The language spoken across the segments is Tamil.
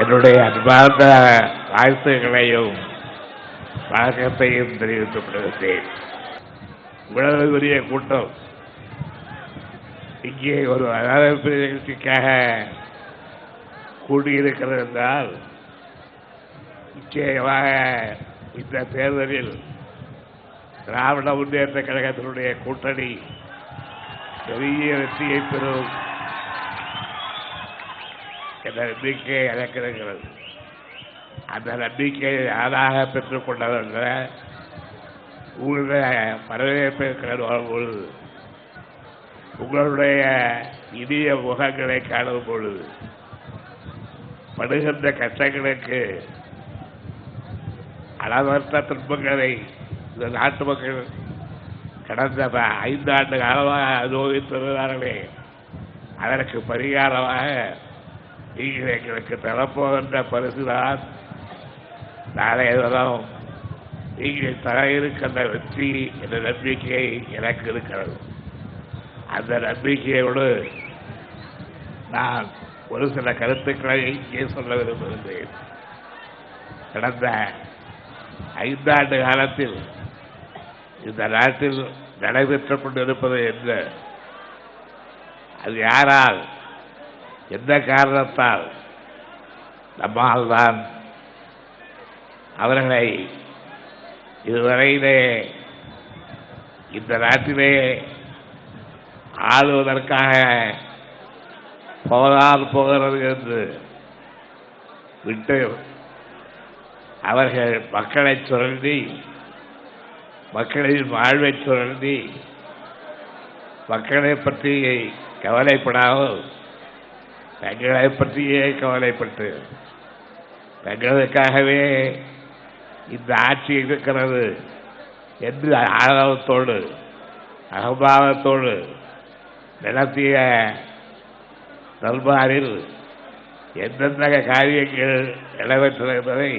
என்னுடைய அன்பார்ந்த வாழ்த்துக்களையும் வணக்கத்தையும் தெரிவித்துக் கொள்கிறேன். இவ்வளவு பெரிய கூட்டம் இங்கே ஒரு வரவேற்பு நிகழ்ச்சிக்காக கூடியிருக்கிறது என்றால் நிச்சயமாக இந்த தேர்தலில் திராவிட முன்னேற்ற கழகத்தினுடைய கூட்டணி பெரிய வெற்றியை பெறும் என்ற நம்பிக்கை எனக்கு இருக்கிறது. அந்த நம்பிக்கையை யாராக பெற்றுக் கொண்டவர்கள உங்களுடைய வரவேற்பை வரும்பொழுது, உங்களுடைய இனிய முகங்களை காணும் பொழுது, படுகின்ற கஷ்டங்களுக்கு அளவற்ற துன்பங்களை இந்த நாட்டு மக்கள் கடந்த 5 ஆண்டு காலமாக அனுபவித்திருந்தார்களே, அதற்கு பரிகாரமாக நீங்கள் எங்களுக்கு தரப்போகின்ற பரிசுதான் நாளைய தினம் நீங்கள் தர இருக்கின்ற வெற்றி என்ற நம்பிக்கை எனக்கு இருக்கிறது. அந்த நம்பிக்கையோடு நான் ஒரு சில கருத்துக்களை இங்கே சொல்ல விரும்புகின்றேன். கடந்த 5 ஆண்டு காலத்தில் இந்த நாட்டில் நடைபெற்றுக் கொண்டிருப்பது என்ன, அது யாரால், எந்த காரணத்தால் நம்மால் தான் அவர்களை இதுவரையிலே இந்த நாட்டிலே ஆளுவதற்காக போகிறது என்று விட்டு அவர்கள் மக்களை சுரண்டி, மக்களின் வாழ்வை சுரண்டி, மக்களை பற்றி கவலைப்படாமல் தங்களை பற்றியே கவலைப்பட்டு தங்களுக்காகவே இந்த ஆட்சி இருக்கிறது என்று ஆணவத்தோடு அகம்பாவத்தோடு நடத்திய தர்பாரில் எந்தெந்த காரியங்கள் நடைபெற்றது என்பதை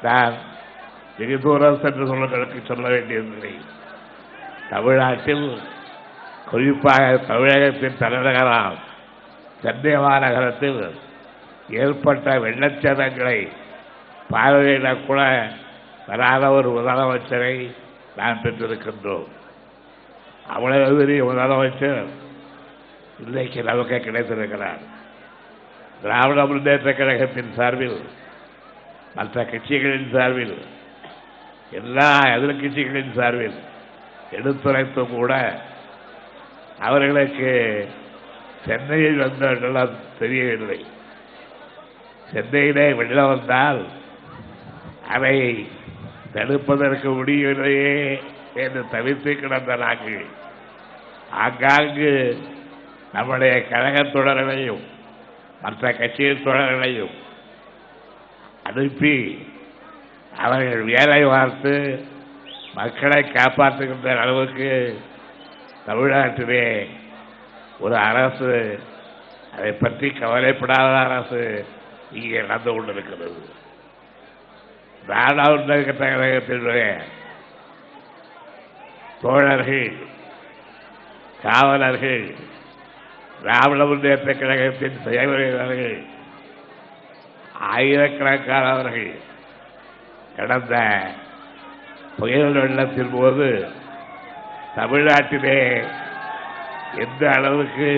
நான் வெகு தூரம் சென்று சொல்ல வேண்டியதில்லை. தமிழ்நாட்டில் குறிப்பாக தமிழகத்தின் தலைநகராம் சென்னை மாநகரத்தில் ஏற்பட்ட வெள்ளச்சேதங்களை பார்வையிட கூட வராத ஒரு முதலமைச்சரை நான் பெற்றிருக்கின்றோம். அவ்வளவு பெரிய முதலமைச்சர் இன்றைக்கு நமக்கு கிடைத்திருக்கிறார். திராவிட முன்னேற்ற கழகத்தின் சார்பில், மற்ற கட்சிகளின் சார்பில், எல்லா எதிர்கட்சிகளின் சார்பில் எடுத்துரைத்தும் கூட அவர்களுக்கு சென்னையில் வந்த வெள்ளம் தெரியவில்லை. சென்னையிலே வெள்ளம் வந்தால் அதை தடுப்பதற்கு முடியவில்லையே என்று தவிர்த்து கிடந்த நாங்கள் ஆங்காங்கு நம்முடைய கழகத் தொடர்களையும் மற்ற கட்சியின் தொடர்களையும் அனுப்பி அவர்கள் வேலை பார்த்து மக்களை காப்பாற்றுகின்ற அளவுக்கு தமிழ்நாட்டிலே ஒரு அரசு, அதை பற்றி கவலைப்படாத அரசு இங்கே நடந்து கொண்டிருக்கிறது. திராவிட முன்னேற்ற கழகத்தினுடைய தோழர்கள், காவலர்கள், திராவிட முன்னேற்ற கழகத்தின் செயல்வர்கள், ஆயிரக்கணக்கானவர்கள் கடந்த புயல் வெள்ளத்தின் போது தமிழ்நாட்டிலே எந்த அளவுக்கு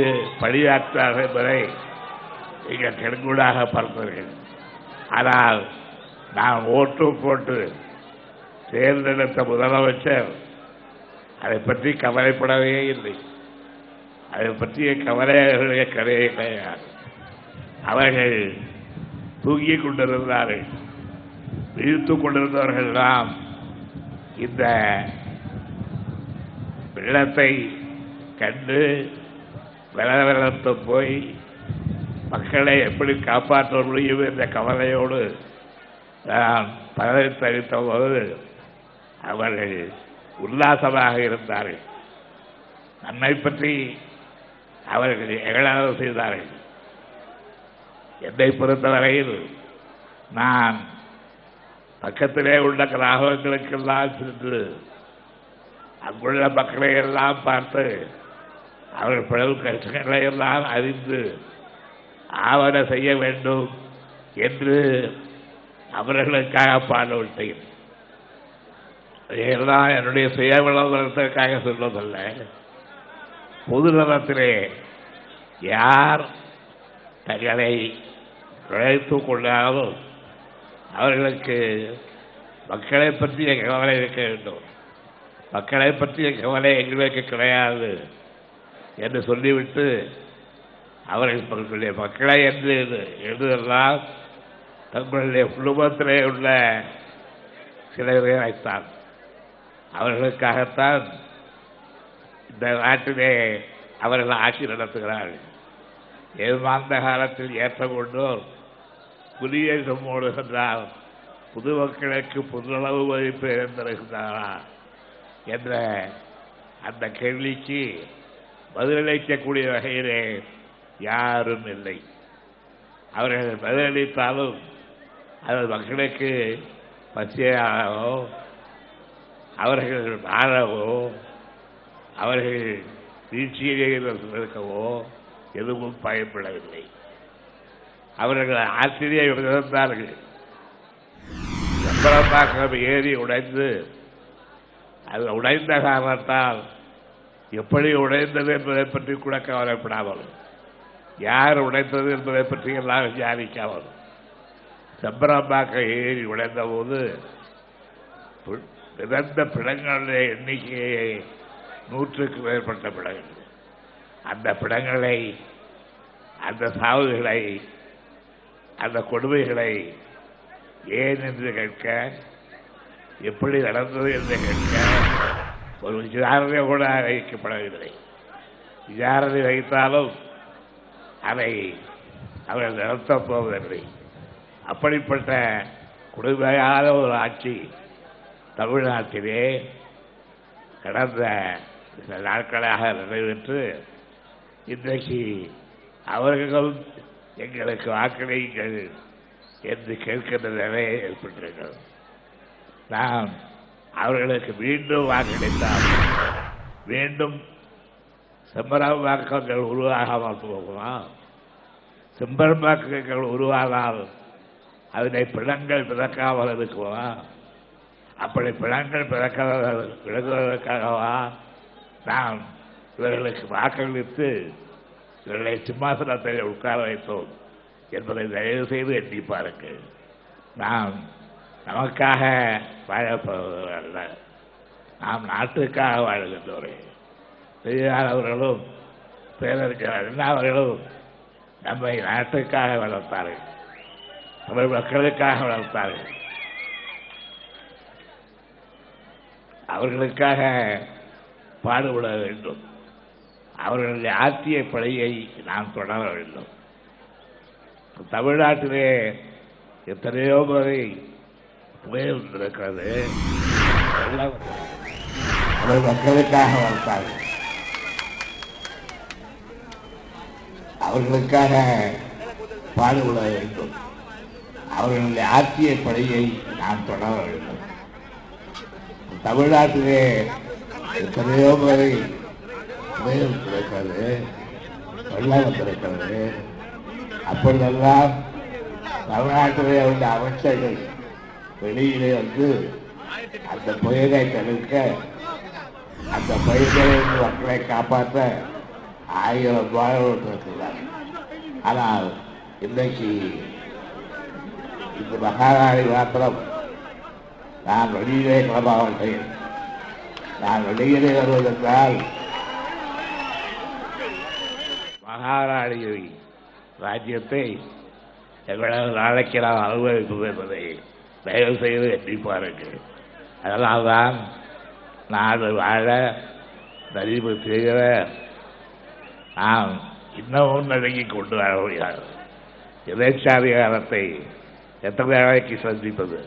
பணியாற்றார்கள் என்பதை நீங்கள் கண்கூடாக பார்த்தீர்கள். ஆனால் நான் ஓட்டு போட்டு தேர்ந்தெடுத்த முதலமைச்சர் அதை பற்றி கவலைப்படவே இல்லை. அதை பற்றிய கவலைகளுடைய கதையை கிடையாது. அவர்கள் தூங்கிக் கொண்டிருந்தார்கள். விழித்துக் கொண்டிருந்தவர்கள் எல்லாம் இந்த வெள்ளத்தை கண்டு வெள்ளத்து போய் மக்களை எப்படி காப்பாற்ற முடியும் என்ற கவலையோடு நான் பதவி தரித்த போது அவர்கள் உல்லாசமாக இருந்தார்கள். நம்மை பற்றி அவர்கள் எகழாக செய்தார்கள். என்னை பொறுத்தவரையில் நான் பக்கத்திலே உள்ள கிராமங்களுக்கெல்லாம் சென்று அங்குள்ள மக்களை எல்லாம் பார்த்து அவர்கள் படும் கஷ்டங்களை எல்லாம் அறிந்து ஆவண செய்ய வேண்டும் என்று அவர்களுக்காக பாடுபட்டேன். இதெல்லாம் என்னுடைய சுய விளம்பரத்திற்காக சொல்வதல்ல. பொதுநலத்திலே யார் தங்களை நுழைத்துக் கொண்டாலும் அவர்களுக்கு மக்களை பற்றிய கவலை இருக்க வேண்டும். மக்களை பற்றிய கவலை எங்களுக்கு கிடையாது என்று சொல்லிவிட்டு அவர்களுடைய மக்களை என்று எழுதெல்லாம் தங்களுடைய குடும்பத்திலே உள்ள சில பேரைத்தான் அவர்களுக்காகத்தான் இந்த நாட்டிலே அவர்கள் ஆட்சி நடத்துகிறார்கள். ஏமாந்த காலத்தில் ஏற்றக்கொண்டோர் குடியேற்றம் ஓடுகின்றால் புதுமக்களுக்கு புதுளவு மதிப்பு இருந்திருக்கிறாரா என்ற அந்த கேள்விக்கு பதிலளிக்கக்கூடிய வகையிலே யாரும் இல்லை. அவர்கள் பதிலளித்தாலும் அது மக்களுக்கு பச்சையாகவோ அவர்கள் வாழவோ அவர்கள் வீழ்ச்சியிலே இருக்கவோ எதுவும் பயப்படவில்லை. அவர்கள் ஆசிரியை இருந்தார்கள். சம்பளத்தாக்கம் ஏறி உடைந்து அது உடைந்த காரணத்தால் எப்படி உடைந்தது என்பதை பற்றி கூட கவலைப்படாமல், யார் உடைத்தது என்பதை பற்றி எல்லாம் விசாரிக்காமல், செம்பரம்பாக்கம் ஏறி உடைந்த போது இறந்த பிணங்களுடைய எண்ணிக்கையை 100க்கு மேற்பட்ட பிணங்கள். அந்த பிணங்களை, அந்த சாவுகளை, அந்த கொடுமைகளை ஏன் என்று கேட்க, எப்படி நடந்தது என்று கேட்க ஒரு விசாரணை கூட வைக்கப்படவில்லை. விசாரணை வைத்தாலும் அதை அவர்கள் நடத்தப் போவதில்லை. அப்படிப்பட்ட கொடுமையான ஒரு ஆட்சி தமிழ்நாட்டிலே கடந்த சில நாட்களாக நிறைவேற்று இன்றைக்கு அவர்களும் எங்களுக்கு வாக்களியுங்கள் என்று கேட்கின்ற நிலையை ஏற்பட்டிருக்கிறது. நாம் அவர்களுக்கு மீண்டும் வாக்களித்தால் மீண்டும் செம்பரம்பாக்கங்கள் உருவாகாமல் போகுமா? செம்பரம்பாக்கங்கள் உருவானால் அதனை பிணங்கள் பிறக்காமல் இருக்குமா? அப்படி பிணங்கள் பிறகுவதற்காகவா நாம் இவர்களுக்கு வாக்களித்து இவர்களை சிம்மாசனத்தில் உட்கார வைத்தோம் என்பதை தயவு செய்து எண்ணி பாருங்கள். நாம் நமக்காக வாழப்போவதல்ல, நாம் நாட்டுக்காக வாழ்கின்றோரே. பெரியார் அவர்களும் பேரறிஞர் அண்ணா அவர்களும் நம்மை நாட்டுக்காக வளர்த்தார்கள், தமிழ் மக்களுக்காக வளர்த்தார்கள். அவர்களுக்காக பாடுபட வேண்டும். அவர்களுடைய ஆட்சிய படையை நாம் தொடர வேண்டும். தமிழ்நாட்டிலே எத்தனையோ முறை புயல் இருக்கிறது. அவர் மக்களுக்காக வளர்த்தார்கள். அவர்களுக்காக பாடுபட வேண்டும். அவர்களுடைய ஆட்சிய படையை நாம் தொடர வேண்டும். தமிழ்நாட்டிலே எத்தனையோ முறை புயல் கிடைக்கிறது, வெள்ளம் கிடைக்கிறது. அப்பொழுதெல்லாம் தமிழ்நாட்டிலே உள்ள அமைச்சர்கள் வெளியிலே வந்து அந்த புயலை தடுக்க, அந்த புயலிலிருந்து மக்களை காப்பாற்ற 1000 ரூபாய் இருக்கிறார். ஆனால் இன்றைக்கு இந்த மகாராணி மாத்திரம் நான் வெளியிலே கிளம்பாவட்டேன். நான் வெளியிலே வருவதென்றால் மகாராணி ராஜ்யத்தை எவ்வளவு நாளைக்கு நாம் அனுபவிப்பது என்பதை தயவு செய்து எண்ணி பாருங்கள். அதனால்தான் நாடு வாழ நலிவு செய்கிற நாம் இன்னமும் நடுங்கி கொண்டு வர முடியாது. எதேச்சாதிகாரத்தை எத்தனை நாளைக்கு சந்திப்பது,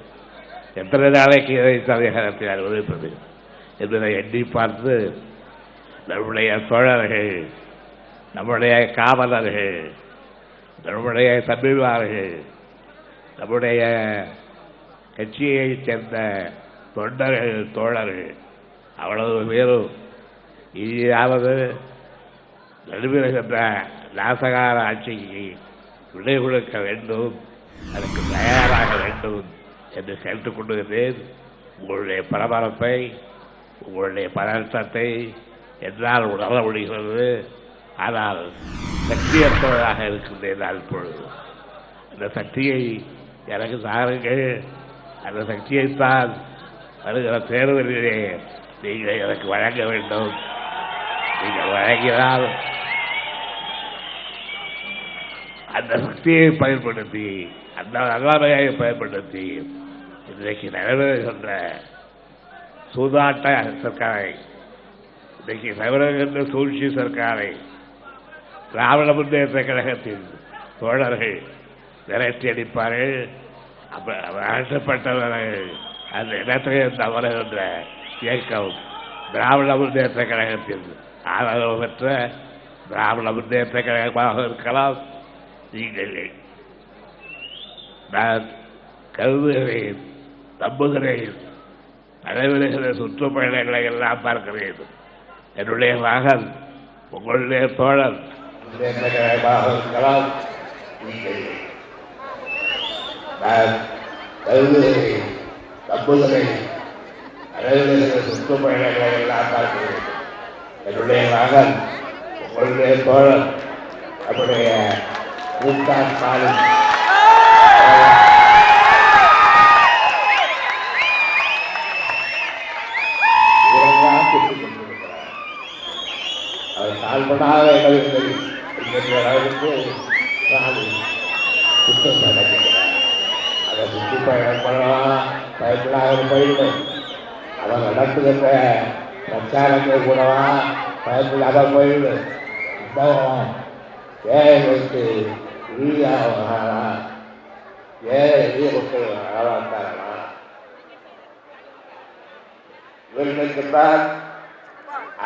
எத்தனை நாளைக்கு எதேச்சாதிகாரத்தை அனுபவிப்பது என்பதை எண்ணி பார்த்து நம்முடைய தோழர்கள், நம்முடைய காவலர்கள், நம்முடைய தம்பிமார்கள், நம்முடைய கட்சியைச் சேர்ந்த தொண்டர்கள், தோழர்கள் அவ்வளவு பேரும் இனியாவது நடுவிருக்கின்ற நாசகார ஆட்சிக்கு விடை கொடுக்க வேண்டும், அதற்கு தயாராக வேண்டும் என்று கேட்டுக்கொண்டுகிறேன். உங்களுடைய பரபரப்பை, உங்களுடைய பதற்றத்தை என்னால் உணர முடிகிறது. ஆனால் சக்தியற்றவராக இருக்கின்றேன் நான் இப்பொழுது. அந்த சக்தியை எனக்கு தாருங்கள். அந்த சக்தியைத்தான் வருகிற தேர்தலிலே நீங்கள் எனக்கு வழங்க வேண்டும். நீங்கள் வழங்கினால் அந்த சக்தியை பயன்படுத்தி, அந்த வல்லமையை பயன்படுத்தி இன்றைக்கு நிறைவேறுகின்ற சூதாட்ட சர்க்காரை, இன்றைக்கு நிறைவேறுகின்ற சூழ்ச்சி சர்க்காரை திராவிட முன்னேற்ற கழகத்தின் தோழர்கள் விரட்டி அடிப்பார்கள். அகற்றப்பட்டவர்கள் அந்த இடத்தையும் தவறுகின்ற இயக்கம் திராவிட முன்னேற்ற கழகத்தின் ஆதரவு பெற்ற திராவிட முன்னேற்ற கழகமாக இருக்கலாம். நீங்கள் நான் கருதுகிறேன், நம்புகிறேன். நடைபெறுகிற சுற்றுப்பயணங்களை எல்லாம் பார்க்கிறேன். என்னுடைய மகன், உங்களுடைய தோழன் முன்னேற்ற கழகமாக இருக்கலாம். நீங்கள் நான் கருதுகிறேன், நம்புகிறேன். நடைபெறுகிற சுற்றுப்பயணங்களை எல்லாம் பார்க்கிறேன். என்னுடைய மகன், உங்களுடைய தோழன், நம்முடைய மூன்றாம் ஸ்டாலின் அவர் கால்படாத இடவில்லை என்கின்ற அளவுக்கு குற்றம் நடக்கிறார். அதை சுற்றி பயணப்படலாம், பயப்படாத போயிடும். அவர் நடத்துகின்ற பிரச்சாரங்கள் கூடவா பயப்படாத போயிடும். ஏழைகளுக்கு உறுதியாகிறாரா? ஏழை எளிய மக்கள் ஆளாக்காரா? இவர்களுக்குத்தான்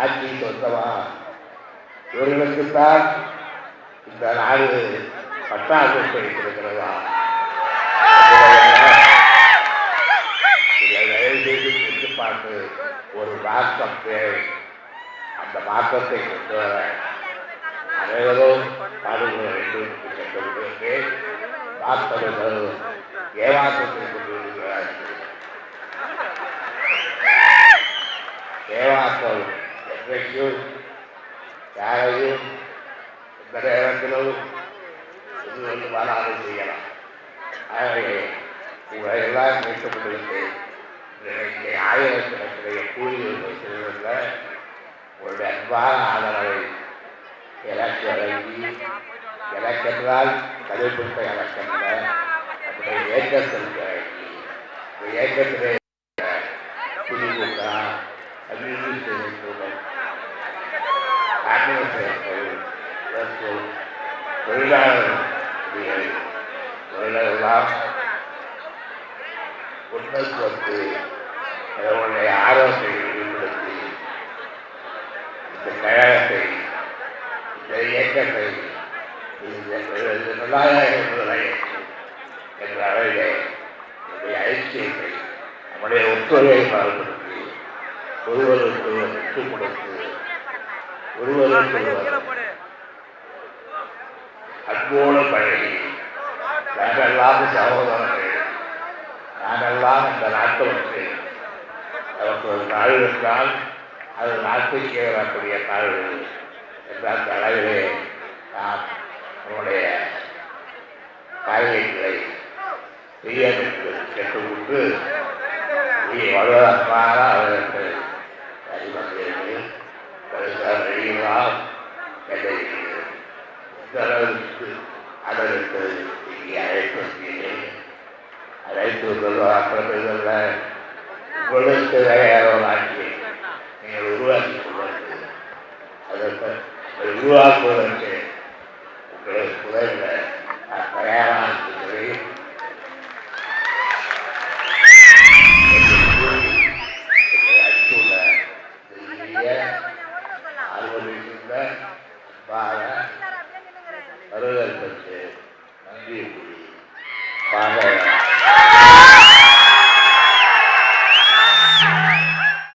ஆட்சி சொந்தமா? இவர்களுக்குத்தான் இந்த நாடு பட்டாசு இருக்கிறதா? இதை பார்த்து ஒரு மாற்றம் தேவை. அந்த மாற்றத்தை கொண்டு வர அனைவரும் பாடுபட வேண்டும் என்று சொல்வதற்கு பார்த்தவர்கள் ஏமாற்றத்தை கொண்டிருக்கிறார்கள். ஏமாற்றம் என்றைக்கும் யாரையும் எந்த நேரத்திலும் இது வராமல் செய்யலாம். ஆகவே உங்களை எல்லாம் கேட்டுக்கொண்டிருக்கு. இன்றைக்கு ஆயிரக்கணக்கிலே கூலிகள் செய்வதில் உங்களுடைய அன்பான ஆதரவை எனக்கு வழங்கி, எனக்கென்றால் கதைப்பிடித்த எனக்கென்ற நம்முடைய இயக்கத்திற்கு வழங்கி, இந்த இயக்கத்திலே திமுக, கம்யூனிஸ்ட் காங்கிரஸ் மற்றும் தொழிலாளர்களெல்லாம் உண்மைக்கு வந்து அவர்களுடைய ஆர்வத்தை வெளிப்படுத்தி இந்த கழகத்தை, இந்த இயக்கத்தை என்ற அளவிலே நம்முடைய ஐக்கியத்தை, நம்முடைய ஒத்துழைப்பை பாடுபடுத்தி ஒருவருக்கு ஒருவர் விட்டுக் கொடுத்து ஒருவருக்கு ஒருவர் அன்போடு பழகி நாங்கெல்லாம் சகோதரர்கள், நாங்கெல்லாம் இந்த நாட்டு மக்கள், நமக்கு ஒரு நாள் இருந்தால் அது நாட்டுக்கே வரக்கூடிய நாள் என்ற அந்த அளவிலே நாம் நம்முடைய காய்கறிகளை செய்ய கேட்டுக்கொண்டு வலுவாக அவர்களுக்கு அறிவந்தீர்கள் வெளியெல்லாம் கண்டிருக்கிறேன். இந்த அளவிற்கு அதற்கு இங்கே அழைப்பு வந்தீர்கள். அழைத்து வருவதில் உங்களுக்கு ஒரு ஆட்சியை நீங்கள் உருவாக்கி கொள்வார்கள். அதற்கு உருவாக்குவதற்கு உங்களுக்கு உதவிகள்